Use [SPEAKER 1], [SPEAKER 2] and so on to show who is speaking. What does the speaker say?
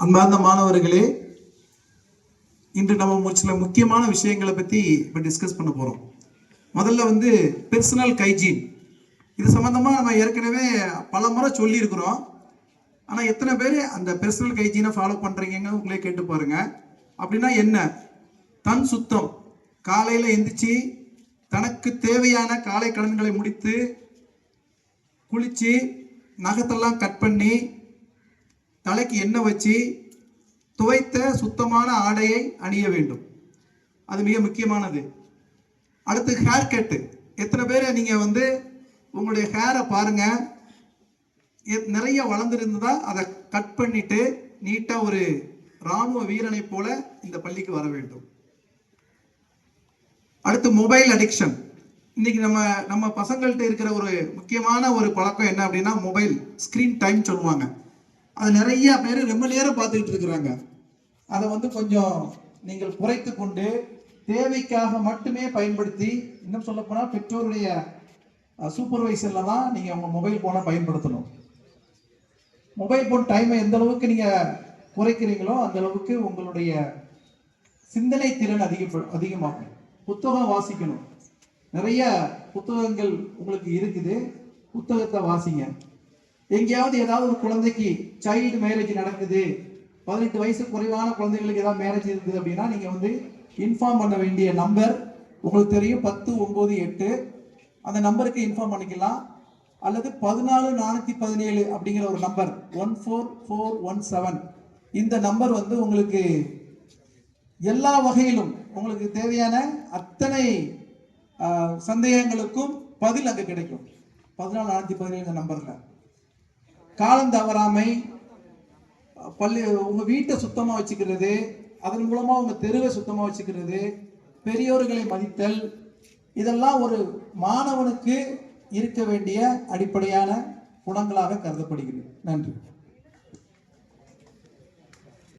[SPEAKER 1] அன்பார்ந்த மாணவர்களே, இன்று நம்ம சில முக்கியமான விஷயங்களை பற்றி இப்போ டிஸ்கஸ் பண்ண போகிறோம். முதல்ல பெர்சனல் ஹைஜீன். இது சம்மந்தமாக நம்ம ஏற்கனவே பல முறை சொல்லியிருக்கிறோம். ஆனால் எத்தனை பேர் அந்த பெர்சனல் ஹைஜீனை ஃபாலோ பண்ணுறீங்கன்னு உங்களே கேட்டு பாருங்க. அப்படின்னா என்ன? தன் சுத்தம். காலையில் எந்திரிச்சு தனக்கு தேவையான காலை கடன்களை முடித்து குளித்து நகத்தெல்லாம் கட் பண்ணி தலைக்கு எண்ணெய் வச்சு துவைத்த சுத்தமான ஆடையை அணிய வேண்டும். அது மிக முக்கியமானது. அடுத்து ஹேர் கட்டு. எத்தனை பேர் நீங்கள் உங்களுடைய ஹேரை பாருங்க, நிறைய வளர்ந்துருந்ததா அதை கட் பண்ணிட்டு நீட்டாக ஒரு இராணுவ வீரனை போல இந்த பள்ளிக்கு வர வேண்டும். அடுத்து மொபைல் அடிக்ஷன். இன்னைக்கு நம்ம பசங்கள்கிட்ட இருக்கிற ஒரு முக்கியமான ஒரு பழக்கம் என்ன அப்படின்னா மொபைல் ஸ்கிரீன் டைம் சொல்லுவாங்க. அது நிறைய பேர் ரொம்ப நேரம் பார்த்துக்கிட்டு இருக்கிறாங்க. அதை கொஞ்சம் நீங்கள் குறைத்து கொண்டு தேவைக்காக மட்டுமே பயன்படுத்தி, இன்னும் சொல்ல போனால் பெற்றோருடைய சூப்பர்வைசர்ல தான் நீங்க உங்க மொபைல் போனை பயன்படுத்தணும். மொபைல் போன் டைமை எந்த அளவுக்கு நீங்க குறைக்கிறீங்களோ அந்த அளவுக்கு உங்களுடைய சிந்தனை திறன் அதிகமாகும். புத்தகம் வாசிக்கணும். நிறைய புத்தகங்கள் உங்களுக்கு இருக்குது, புத்தகத்தை வாசிங்க. எங்கேயாவது ஏதாவது ஒரு குழந்தைக்கு சைல்டு மேரேஜ் நடக்குது, 18 வயசு குறைவான குழந்தைகளுக்கு ஏதாவது மேரேஜ் இருக்குது அப்படின்னா நீங்க இன்ஃபார்ம் பண்ண வேண்டிய நம்பர் உங்களுக்கு தெரியும், 1098. அந்த நம்பருக்கு இன்ஃபார்ம் பண்ணிக்கலாம். அல்லது 14417 அப்படிங்கிற ஒரு நம்பர் 14417. இந்த நம்பர் உங்களுக்கு எல்லா வகையிலும் உங்களுக்கு தேவையான அத்தனை சந்தேகங்களுக்கும் பதில் அங்கே கிடைக்கும். 14417 நம்பர்ல காலம் தவறாமை, உங்க வீட்டை சுத்தமா வச்சுக்கிறது, அதன் மூலமா உங்க தெருவை சுத்தமா வச்சுக்கிறது, பெரியோர்களை மதித்தல், இதெல்லாம் ஒரு மாணவனுக்கு இருக்க வேண்டிய அடிப்படையான குணங்களாக கருதப்படுகிறது. நன்றி.